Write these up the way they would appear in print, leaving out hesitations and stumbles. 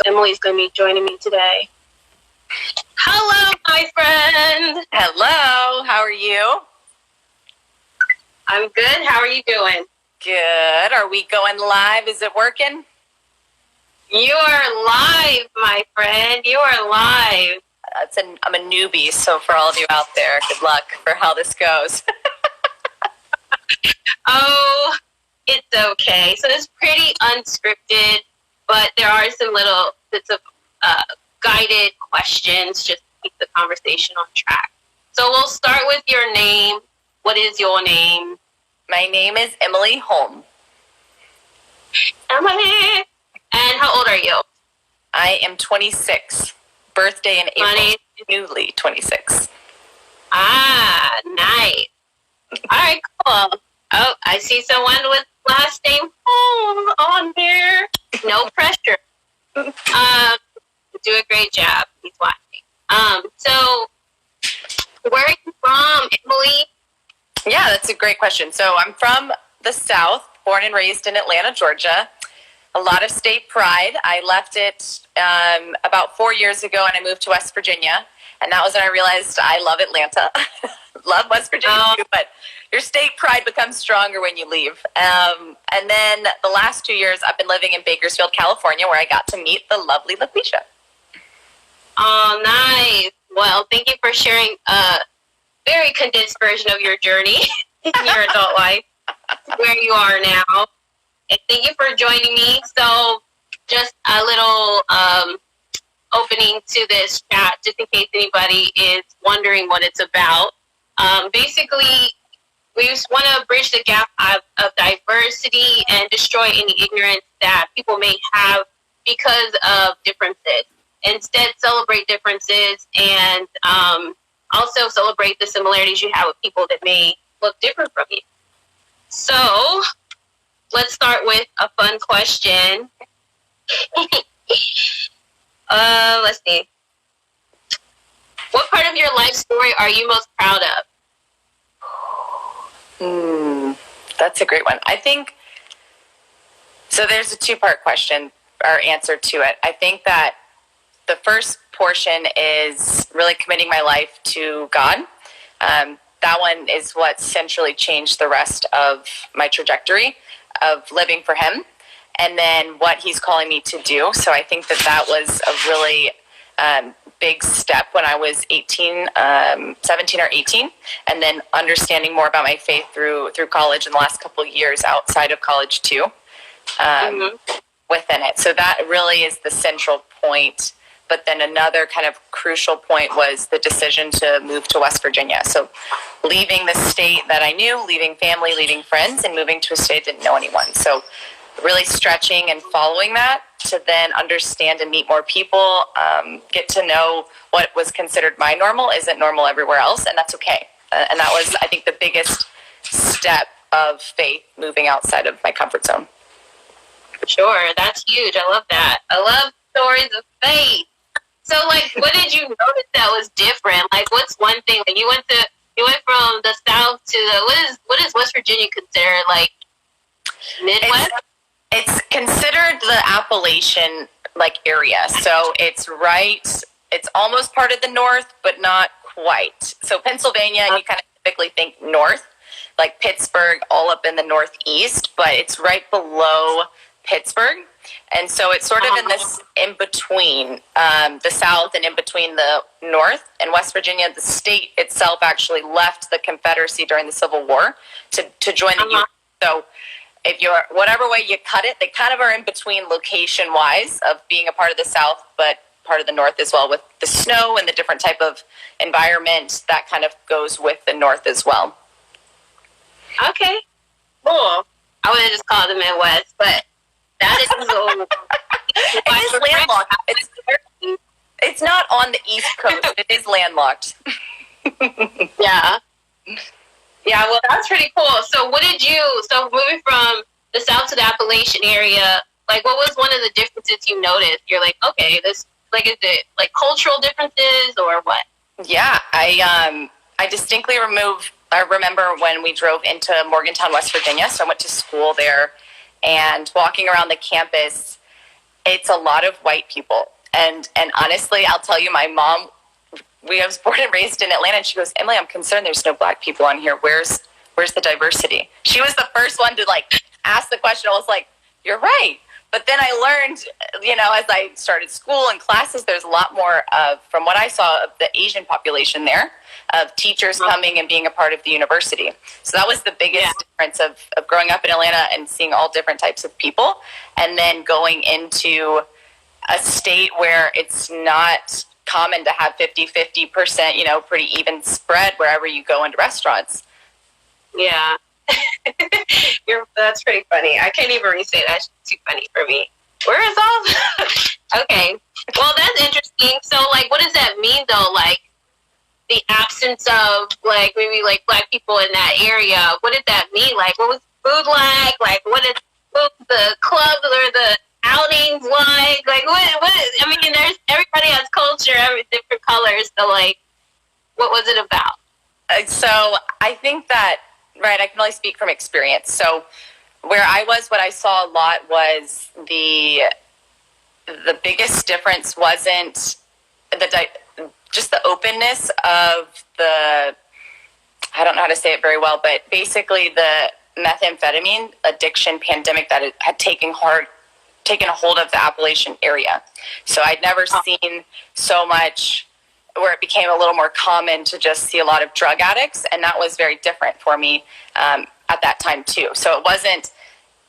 Emily's going to be joining me today. Hello, my friend. Hello. How are you? I'm good. How are you doing? Good. Are we going live? Is it working? You are live, my friend. You are live. I'm a newbie, so for all of you out there, good luck for how this goes. Oh, it's okay. So it's pretty unscripted, but there are some little bits of guided questions just to keep the conversation on track. So we'll start with your name. What is your name? My name is Emily Hulme. Emily. And how old are you? I am 26. Birthday in April. Newly 26. Ah, nice. All right, cool. Oh, I see someone with last name Hulme on there. No pressure. Do a great job. He's watching. So where are you from, Emily? Yeah, that's a great question. So I'm from the South, born and raised in Atlanta, Georgia. A lot of state pride. I left it about 4 years ago, and I moved to West Virginia. And that was when I realized I love Atlanta. Love West Virginia too, but your state pride becomes stronger when you leave. And then the last 2 years, I've been living in Bakersfield, California, where I got to meet the lovely LaQuisha. Oh, nice. Well, thank you for sharing a very condensed version of your journey in your adult life, where you are now. And thank you for joining me. So just a little opening to this chat, just in case anybody is wondering what it's about. Basically, we just want to bridge the gap of diversity and destroy any ignorance that people may have because of differences. Instead, celebrate differences and also celebrate the similarities you have with people that may look different from you. So let's start with a fun question. Let's see. What part of your life story are you most proud of? That's a great one. I think, so there's a two-part question or answer to it. I think that the first portion is really committing my life to God. That one is what centrally changed the rest of my trajectory of living for Him, and then what He's calling me to do. So I think that was a really big step when I was 17 or 18, and then understanding more about my faith through college in the last couple of years outside of college too, within it. So that really is the central point. But then another kind of crucial point was the decision to move to West Virginia. So leaving the state that I knew, leaving family, leaving friends, and moving to a state that didn't know anyone. So really stretching and following that to then understand and meet more people, get to know what was considered my normal isn't normal everywhere else, and that's okay. And that was, I think, the biggest step of faith, moving outside of my comfort zone. Sure, that's huge. I love that. I love stories of faith. So, like, what did you notice that was different? Like, what's one thing? Like, you went from the South to the what is West Virginia considered, like, Midwest? It's considered the Appalachian area. So it's almost part of the North, but not quite. So Pennsylvania, you kind of typically think north, like Pittsburgh, all up in the Northeast, but it's right below Pittsburgh. And so it's sort of in this in between the South and in between the North. And West Virginia, the state itself actually left the Confederacy during the Civil War to join the Union. So if you're, whatever way you cut it, they kind of are in between location-wise of being a part of the South, but part of the North as well, with the snow and the different type of environment that kind of goes with the North as well. Okay, cool. I would have just called the Midwest, but that is so... It is landlocked. It's not on the East Coast. It is landlocked. Yeah. Yeah, well, that's pretty cool. So so moving from the South to the Appalachian area, like, what was one of the differences you noticed? You're like, okay, this, like, is it, like, cultural differences or what? Yeah, I distinctly remember when we drove into Morgantown, West Virginia, so I went to school there, and walking around the campus, It's a lot of white people. And honestly, I'll tell you, my mom, I was born and raised in Atlanta, and she goes, Emily, I'm concerned there's no black people on here. Where's the diversity? She was the first one to like ask the question. I was like, you're right. But then I learned, as I started school and classes, there's a lot more from what I saw of the Asian population there, of teachers coming and being a part of the university. So that was the biggest difference of growing up in Atlanta and seeing all different types of people, and then going into a state where it's not common to have 50%, pretty even spread wherever you go into restaurants. Yeah. That's pretty funny. I can't even re-say that. That's too funny for me. Where is all Okay. Well, that's interesting. So, like, what does that mean, though? Like, the absence of, like, maybe, like, black people in that area. What did that mean? Like, what was food like? Like, what the clubs or the outings like? Like, what? I mean, everybody has culture, different colors. So, like, what was it about? So, I think that, right, I can only speak from experience. So where I was, what I saw a lot was the biggest difference wasn't just the openness of I don't know how to say it very well, but basically the methamphetamine addiction pandemic that had taken a hold of the Appalachian area. So I'd never seen so much where it became a little more common to just see a lot of drug addicts. And that was very different for me at that time too. So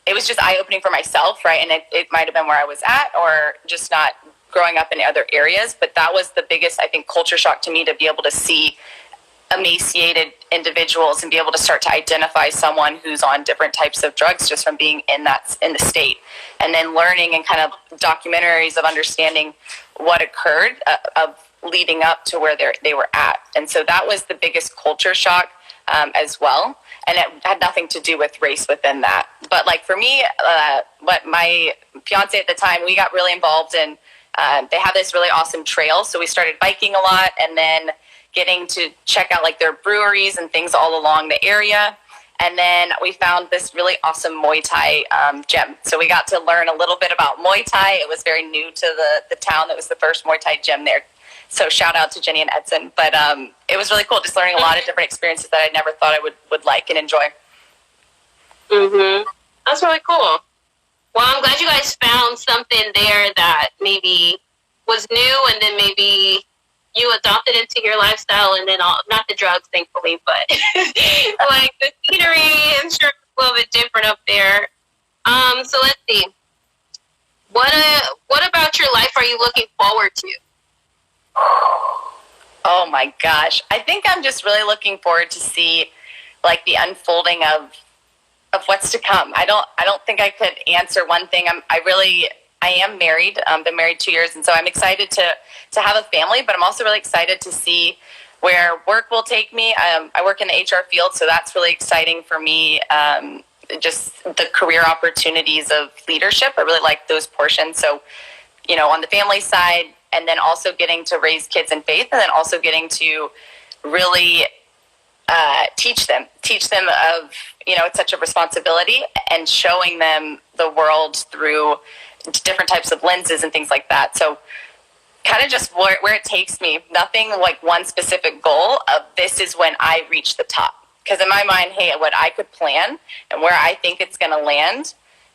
it was just eye-opening for myself, right? And it might have been where I was at, or just not growing up in other areas. But that was the biggest, I think, culture shock to me, to be able to see emaciated individuals and be able to start to identify someone who's on different types of drugs just from being in the state. And then learning and kind of documentaries of understanding what occurred of leading up to where they were at. And so that was the biggest culture shock as well. And it had nothing to do with race within that. But like for me, what my fiance at the time, we got really involved in, they have this really awesome trail. So we started biking a lot, and then getting to check out like their breweries and things all along the area. And then we found this really awesome Muay Thai gym. So we got to learn a little bit about Muay Thai. It was very new to the town. That was the first Muay Thai gym there. So shout out to Jenny and Edson. But it was really cool, just learning a lot of different experiences that I never thought I would like and enjoy. Mm-hmm. That's really cool. Well, I'm glad you guys found something there that maybe was new, and then maybe you adopted into your lifestyle, and then not the drugs, thankfully, but like the scenery and sure it's a little bit different up there. So let's see. What about your life are you looking forward to? Oh my gosh. I think I'm just really looking forward to see like the unfolding of what's to come. I don't think I could answer one thing. I am married. Been married 2 years, and so I'm excited to have a family, but I'm also really excited to see where work will take me. I work in the HR field, so that's really exciting for me. Just the career opportunities of leadership. I really like those portions. So, on the family side, and then also getting to raise kids in faith, and then also getting to really teach them of, it's such a responsibility, and showing them the world through different types of lenses and things like that. So kind of just where it takes me, nothing like one specific goal of this is when I reach the top. Because in my mind, hey, what I could plan and where I think it's going to land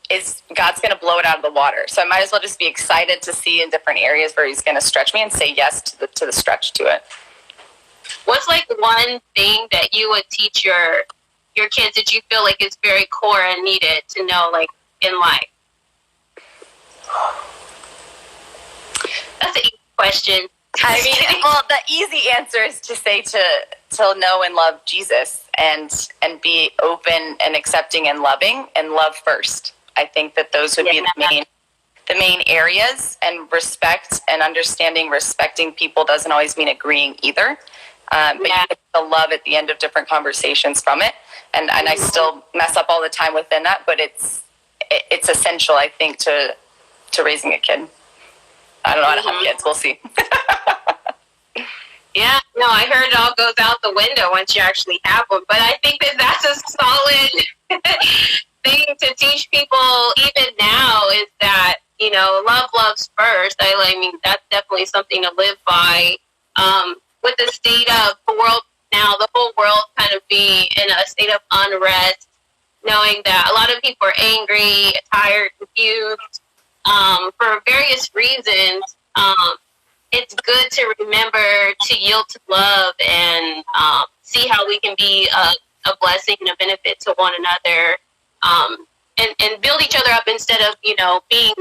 is God's going to blow it out of the water. So I might as well just be excited to see in different areas where he's going to stretch me and say yes to the stretch to it. What's like one thing that you would teach your kids that you feel like is very core and needed to know, like, in life? That's an easy question. I mean, well, the easy answer is to say to know and love Jesus and be open and accepting and loving, and love first. I think that those would be the main areas, and respect and understanding. Respecting people doesn't always mean agreeing either. But you get the love at the end of different conversations from it. And I still mess up all the time within that, but it's essential, I think, to raising a kid. I don't know how to have kids. We'll see. Yeah, no, I heard it all goes out the window once you actually have one. But I think that that's a solid thing to teach people even now, is that love loves first. I mean, that's definitely something to live by. With the state of the world now, the whole world kind of being in a state of unrest, knowing that a lot of people are angry, tired, confused, for various reasons. It's good to remember to yield to love and see how we can be a blessing and a benefit to one another, and build each other up instead of, being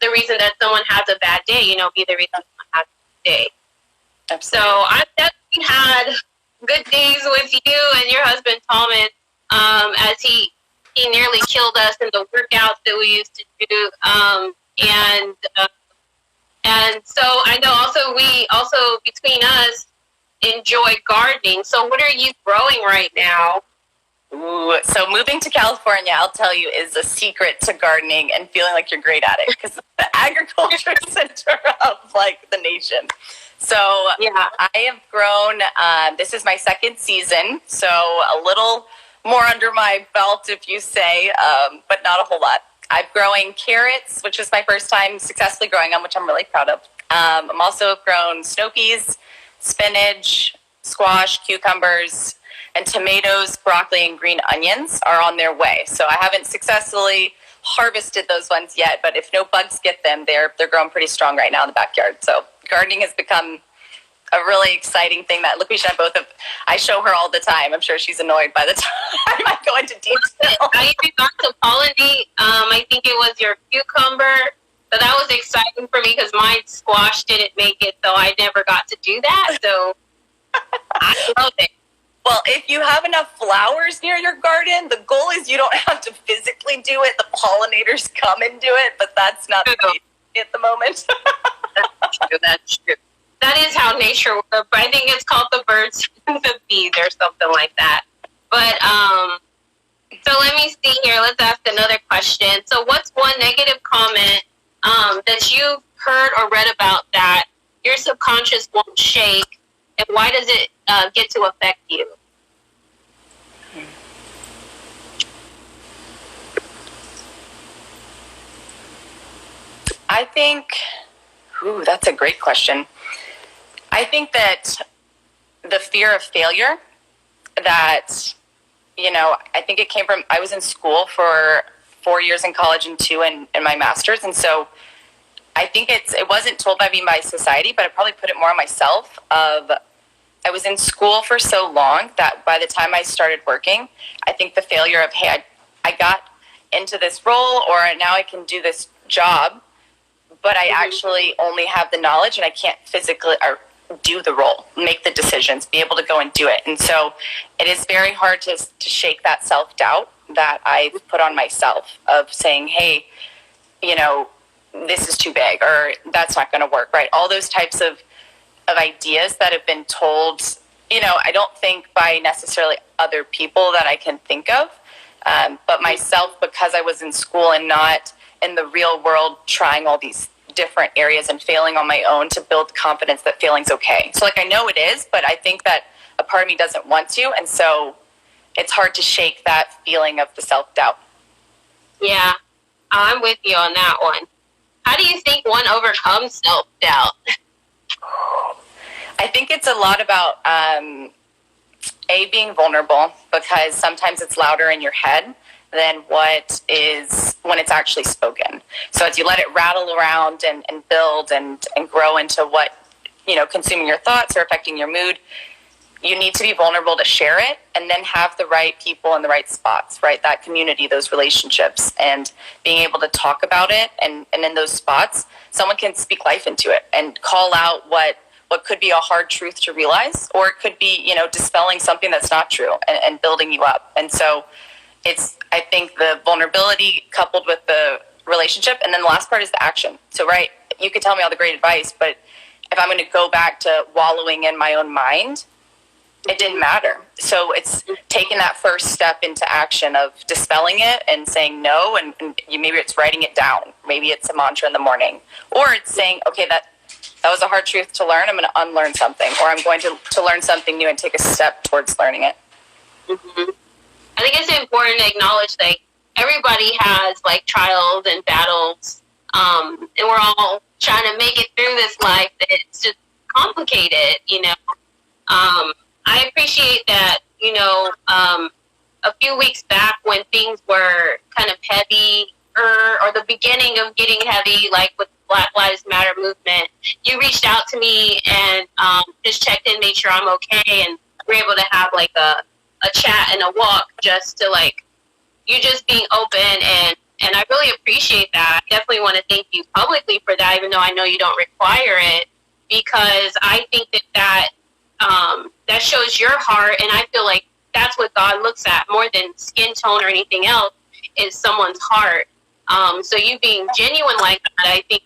the reason that someone has a bad day, be the reason someone has a day. Absolutely. So I've definitely had good days with you and your husband, Thomas, as he nearly killed us in the workouts that we used to do. And so I know we between us enjoy gardening. So what are you growing right now? Ooh, so moving to California, I'll tell you, is a secret to gardening and feeling like you're great at it, because the agriculture center of the nation. So yeah. I have grown, this is my second season, so a little more under my belt, if you say, but not a whole lot. I'm growing carrots, which is my first time successfully growing them, which I'm really proud of. I'm also grown snow peas, spinach, squash, cucumbers, and tomatoes, broccoli, and green onions are on their way. So I haven't successfully harvested those ones yet, but if no bugs get them, they're growing pretty strong right now in the backyard. So gardening has become a really exciting thing that Lucretia and both of, I show her all the time. I'm sure she's annoyed by the time I go into detail. I even got to pollinate, I think it was your cucumber. So that was exciting for me because my squash didn't make it, so I never got to do that. So I love it. Well, if you have enough flowers near your garden, the goal is you don't have to physically do it. The pollinators come and do it, but that's not the case at the moment. That's true. That is how nature works. I think it's called the birds and the bees or something like that. But so let me see here. Let's ask another question. So what's one negative comment that you've heard or read about that your subconscious won't shake, and why does it get to affect you? I think, that's a great question. I think that the fear of failure, that, I think it came from, I was in school for 4 years in college and 2 in my master's. And so I think it wasn't told by me by society, but I probably put it more on myself I was in school for so long that by the time I started working, I think the failure of, hey, I got into this role, or now I can do this job, but I actually only have the knowledge and I can't physically or do the role, make the decisions, be able to go and do it. And so it is very hard to shake that self-doubt that I've put on myself of saying, hey, this is too big, or that's not going to work, right? All those types of ideas that have been told, I don't think by necessarily other people that I can think of, but myself, because I was in school and not in the real world trying all these different areas and failing on my own to build confidence that failing's okay. So I know it is, but I think that a part of me doesn't want to, and so it's hard to shake that feeling of the self-doubt. Yeah, I'm with you on that one. How do you think one overcomes self-doubt? I think it's a lot about, being vulnerable, because sometimes it's louder in your head than what is when it's actually spoken. So as you let it rattle around and build and grow into what, consuming your thoughts or affecting your mood, you need to be vulnerable to share it, and then have the right people in the right spots, right? That community, those relationships, and being able to talk about it. And in those spots, someone can speak life into it and call out what could be a hard truth to realize, or it could be, dispelling something that's not true and building you up. And so it's, I think, the vulnerability coupled with the relationship. And then the last part is the action. So, right, you could tell me all the great advice, but if I'm going to go back to wallowing in my own mind, it didn't matter. So it's taking that first step into action of dispelling it and saying no, and maybe it's writing it down. Maybe it's a mantra in the morning, or it's saying, okay, that was a hard truth to learn. I'm going to unlearn something, or I'm going to learn something new and take a step towards learning it. Mm-hmm. I think it's important to acknowledge that everybody has trials and battles And we're all trying to make it through this life that's just complicated, you know. I appreciate that, you know, a few weeks back when things were kind of heavy, or the beginning of getting heavy, like with the Black Lives Matter movement, you reached out to me and just checked in, made sure I'm okay, and we're able to have like a chat and a walk, just to like, you just being open, and I really appreciate that. I definitely want to thank you publicly for that, even though I know you don't require it, because I think that shows your heart, and I feel like that's what God looks at more than skin tone or anything else, is someone's heart. So you being genuine like that, I think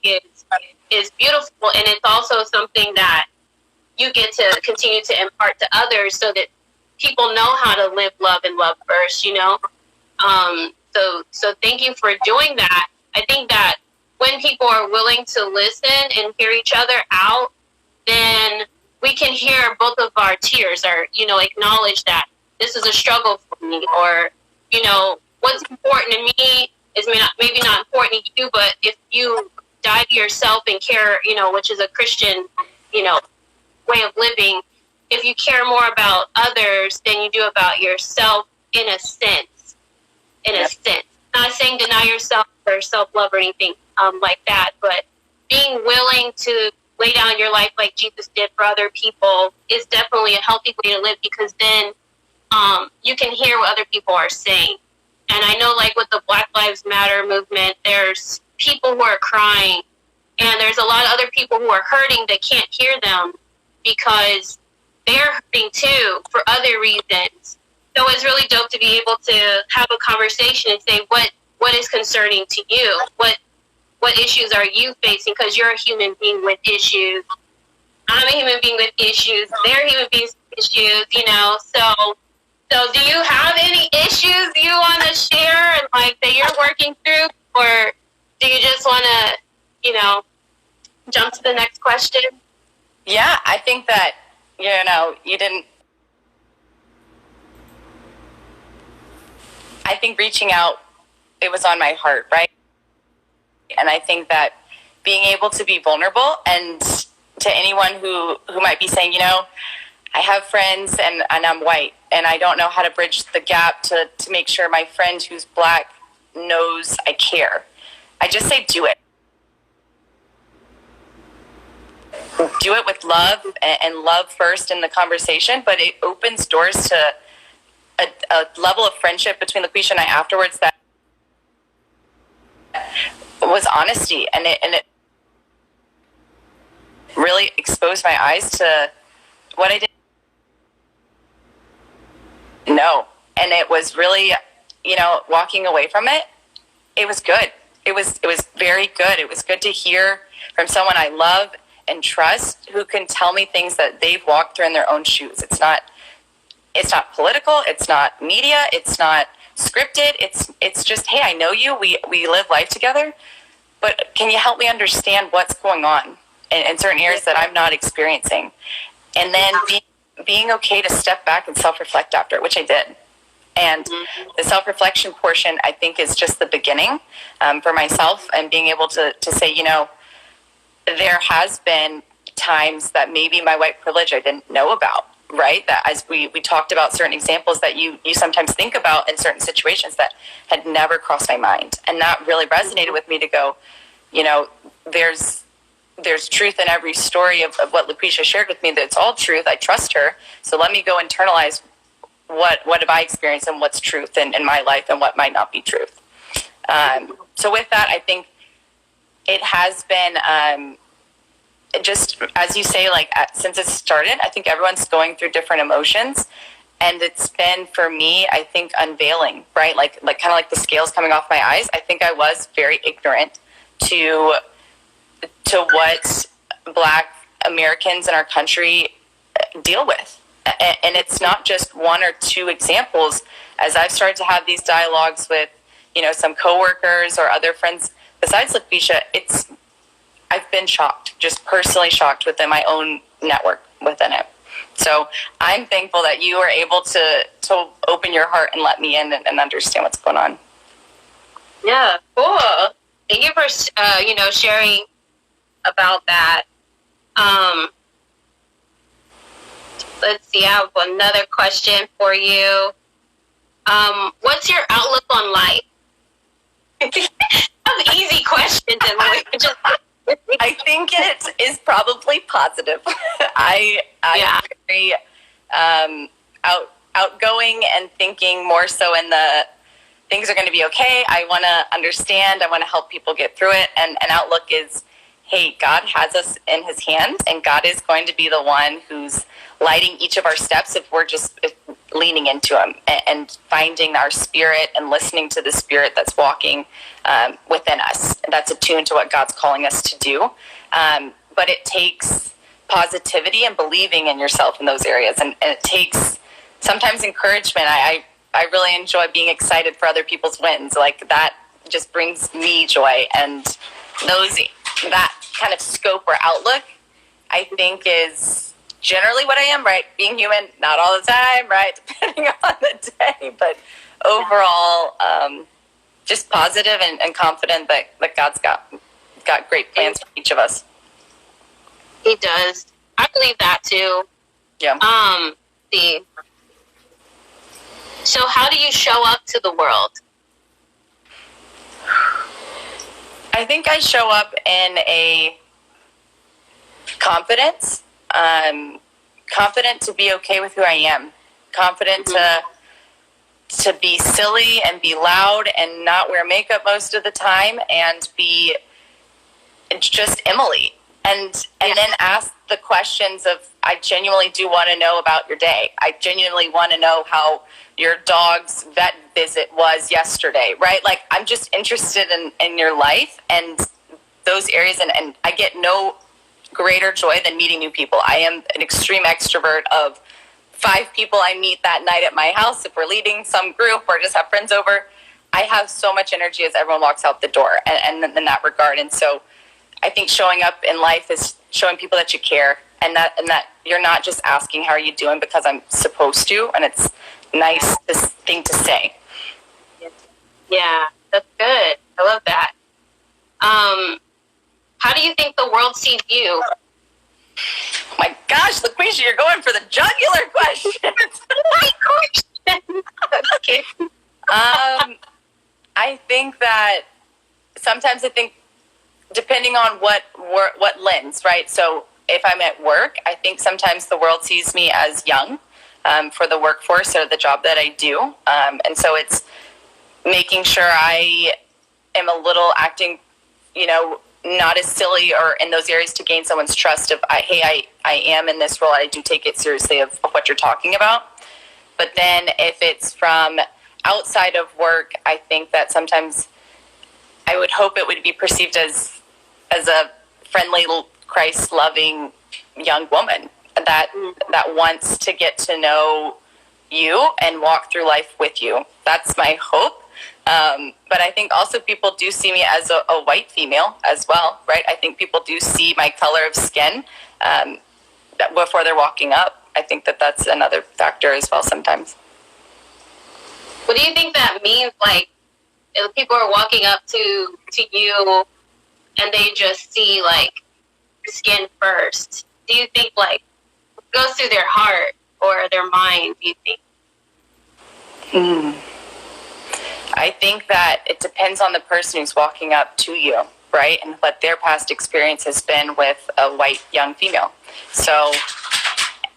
is beautiful, and it's also something that you get to continue to impart to others, so that people know how to live, love, and love first, you know? So thank you for doing that. I think that when people are willing to listen and hear each other out, then we can hear both of our tears, or, you know, acknowledge that this is a struggle for me, or, you know, what's important to me is maybe not important to you, but if you die to yourself and care, you know, which is a Christian, you know, way of living, if you care more about others than you do about yourself, in a sense. Not saying deny yourself or self-love or anything like that, but being willing to lay down your life like Jesus did for other people is definitely a healthy way to live, because then you can hear what other people are saying. And I know, like with the Black Lives Matter movement, there's people who are crying, and there's a lot of other people who are hurting that can't hear them because they're hurting too for other reasons. So it's really dope to be able to have a conversation and say, what is concerning to you? What issues are you facing? Because you're a human being with issues. I'm a human being with issues. They're human beings with issues, you know. So do you have any issues you want to share, and like that you're working through, or do you just want to, you know, jump to the next question? Yeah, I think that, you know, I think reaching out, it was on my heart, right? And I think that being able to be vulnerable, and to anyone who might be saying, you know, I have friends and I'm white, and I don't know how to bridge the gap to make sure my friend who's Black knows I care. I just say do it. Do it with love, and love first in the conversation, but it opens doors to a level of friendship between LaQuisha and I afterwards that was honesty, and it really exposed my eyes to what I didn't know. And it was really, you know, walking away from it, it was good. It was very good. It was good to hear from someone I love and trust, who can tell me things that they've walked through in their own shoes. It's not political. It's not media. It's not scripted. It's just, hey, I know you. We live life together, but can you help me understand what's going on in certain areas that I'm not experiencing? And then being okay to step back and self-reflect after it, which I did. And the self-reflection portion, I think, is just the beginning for myself, and being able to say, you know, there has been times that maybe my white privilege I didn't know about, right? That as we talked about certain examples that you sometimes think about in certain situations that had never crossed my mind. And that really resonated with me, to go, you know, there's truth in every story of what LaQuisha shared with me, that it's all truth. I trust her. So let me go internalize what have I experienced, and what's truth in my life, and what might not be truth. So with that, I think it has been just, as you say, like since it started, I think everyone's going through different emotions. And it's been, for me, I think, unveiling, right? Like kind of like the scales coming off my eyes. I think I was very ignorant to what Black Americans in our country deal with. And it's not just one or two examples. As I've started to have these dialogues with, you know, some coworkers or other friends besides LaQuisha, I've been shocked, just personally shocked within my own network within it. So I'm thankful that you were able to open your heart and let me in and understand what's going on. Yeah, cool. Thank you for, sharing about that. Let's see, I have another question for you. What's your outlook on life? That's easy questions, and just. I think it is probably positive. I am very outgoing and thinking more so in the things are going to be okay. I want to understand. I want to help people get through it. And an outlook is, hey, God has us in his hands, and God is going to be the one who's lighting each of our steps if we're just leaning into him and finding our spirit and listening to the spirit that's walking within us. That's attuned to what God's calling us to do. But it takes positivity and believing in yourself in those areas. And it takes sometimes encouragement. I really enjoy being excited for other people's wins. Like that just brings me joy. And that kind of scope or outlook, I think, is generally what I am, right? Being human, not all the time, right? Depending on the day, but overall, just positive and confident that God's got great plans for each of us. He does. I believe that too. Yeah. So how do you show up to the world? I think I show up in a confidence. Confident to be okay with who I am. Confident to be silly and be loud and not wear makeup most of the time and be just Emily. And then ask the questions of, I genuinely do want to know about your day. I genuinely want to know how your dog's vet visit was yesterday, right? Like, I'm just interested in your life and those areas. And I get no greater joy than meeting new people. I am an extreme extrovert of 5 people I meet that night at my house. If we're leading some group or just have friends over, I have so much energy as everyone walks out the door and in that regard. And so I think showing up in life is showing people that you care and that you're not just asking how are you doing because I'm supposed to, and it's nice thing to say. Yeah, that's good. I love that. How do you think the world sees you? Oh my gosh, LaQuisha, you're going for the jugular question. Okay. I think that sometimes depending on what lens, right? So if I'm at work, I think sometimes the world sees me as young for the workforce or the job that I do. And so it's making sure I am a little acting, not as silly or in those areas to gain someone's trust of, I am in this role. I do take it seriously of what you're talking about. But then if it's from outside of work, I think that sometimes I would hope it would be perceived as a friendly, Christ-loving young woman that wants to get to know you and walk through life with you. That's my hope. But I think also people do see me as a white female as well, right? I think people do see my color of skin before they're walking up. I think that's another factor as well sometimes. What do you think that means? Like, if people are walking up to you and they just see, like, skin first, do you think, like, it goes through their heart or their mind, do you think? I think that it depends on the person who's walking up to you, right? And what their past experience has been with a white young female. So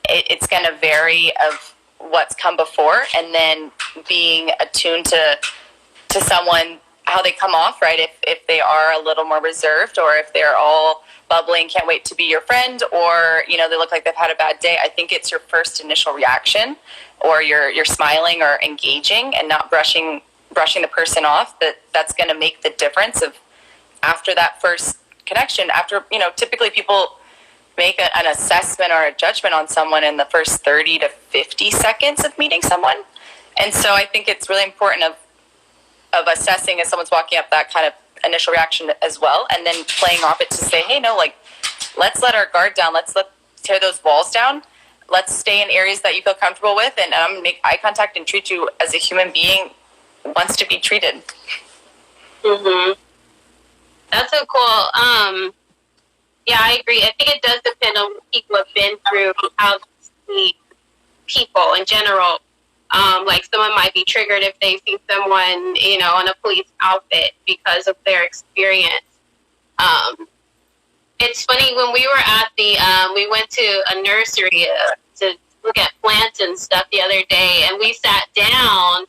it's going to vary of what's come before, and then being attuned to someone, how they come off, right? If they are a little more reserved, or if they're all bubbly and can't wait to be your friend, or they look like they've had a bad day. I think it's your first initial reaction, or you're smiling or engaging and not brushing the person off. That's going to make the difference of after that first connection. After typically people make an assessment or a judgment on someone in the first 30 to 50 seconds of meeting someone. And so I think it's really important of assessing as someone's walking up that kind of initial reaction as well, and then playing off it to say, hey, no, like, let's let our guard down. Let's tear those walls down. Let's stay in areas that you feel comfortable with, and I'm going to make eye contact and treat you as a human being wants to be treated. Mm-hmm. That's so cool. Yeah, I agree. I think it does depend on what people have been through, how they see people in general. Like someone might be triggered if they see someone, you know, in a police outfit because of their experience. It's funny, when we were at we went to a nursery to look at plants and stuff the other day, and we sat down,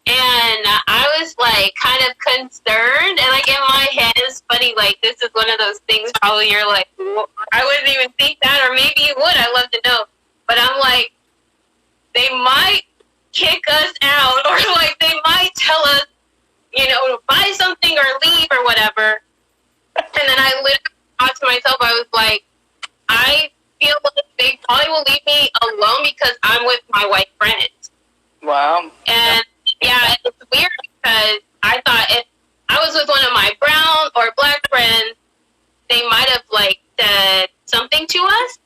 and I was like kind of concerned, and like in my head, it's funny, like this is one of those things probably you're like, I wouldn't even think that, or maybe you would, I'd love to know. But I'm like, they might kick us out, or like they might tell us, you know, to buy something or leave or whatever. And then I literally thought to myself, I was like, I feel like they probably will leave me alone because I'm with my white friends. Wow. And yeah, it's weird because I thought if I was with one of my brown or black friends, they might have like said something to us.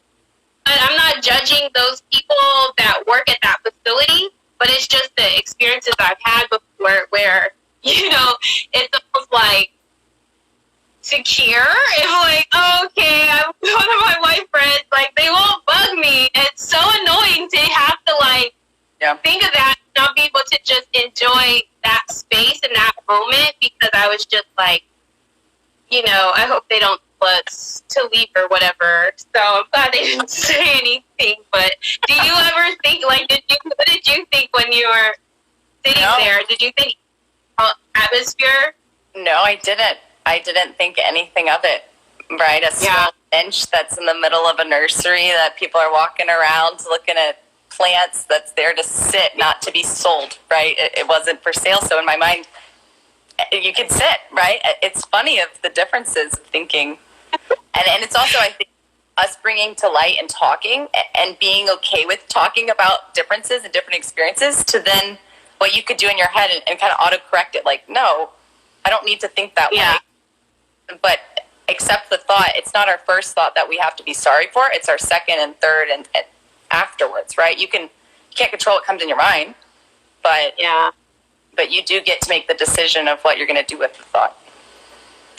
But I'm not judging those people that work at that facility, but it's just the experiences I've had before where, you know, it's almost like secure. It's like, oh, okay, I'm one of my white friends, like they won't bug me. It's so annoying to have to like think of that, not be able to just enjoy that space in that moment, because I was just like, you know, I hope they don't us to leave or whatever. So I'm glad they didn't say anything. But do you ever think, like, what did you think when you were sitting there? Did you think atmosphere? No, I didn't. I didn't think anything of it. Right, a small bench that's in the middle of a nursery that people are walking around looking at plants that's there to sit, not to be sold. Right, it wasn't for sale. So in my mind, you can sit. Right, it's funny of the differences of thinking. And it's also, I think, us bringing to light and talking and being okay with talking about differences and different experiences to then what you could do in your head and kind of autocorrect it. Like, no, I don't need to think that way. But accept the thought. It's not our first thought that we have to be sorry for. It's our second and third and afterwards, right? You can't control what comes in your mind, but you do get to make the decision of what you're going to do with the thought.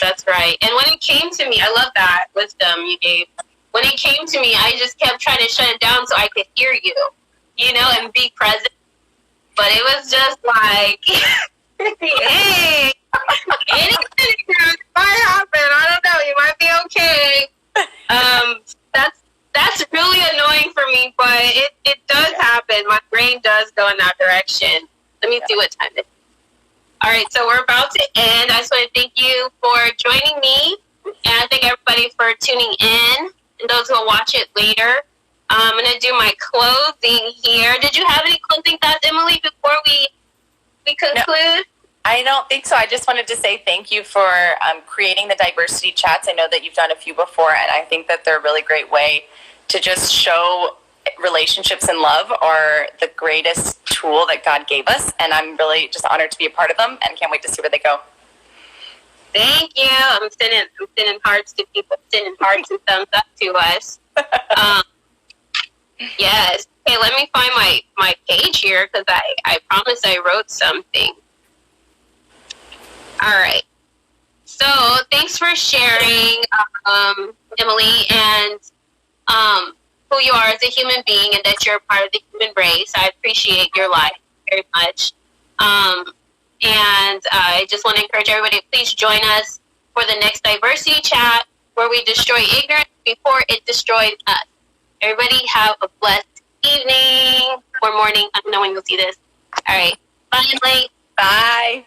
That's right. And when it came to me, I love that wisdom you gave. When it came to me, I just kept trying to shut it down so I could hear you, you know, and be present. But it was just like, hey, anything might happen. I don't know. You might be okay. That's really annoying for me, but it does happen. My brain does go in that direction. Let me see what time it is. All right, so we're about to end. I just want to thank you for joining me, and I thank everybody for tuning in, and those who will watch it later. I'm going to do my closing here. Did you have any closing thoughts, Emily, before we conclude? No, I don't think so. I just wanted to say thank you for creating the diversity chats. I know that you've done a few before, and I think that they're a really great way to just show relationships and love are the greatest tool that God gave us, and I'm really just honored to be a part of them and can't wait to see where they go. Thank you. I'm sending hearts to people, sending hearts and thumbs up to us. Yes. Okay, let me find my page here because I promise I wrote something. All right. So thanks for sharing, Emily, and who you are as a human being and that you're a part of the human race. I appreciate your life very much. And I just want to encourage everybody to please join us for the next diversity chat where we destroy ignorance before it destroys us. Everybody have a blessed evening or morning. I don't know when you'll see this. All right. Bye, Emily. Bye.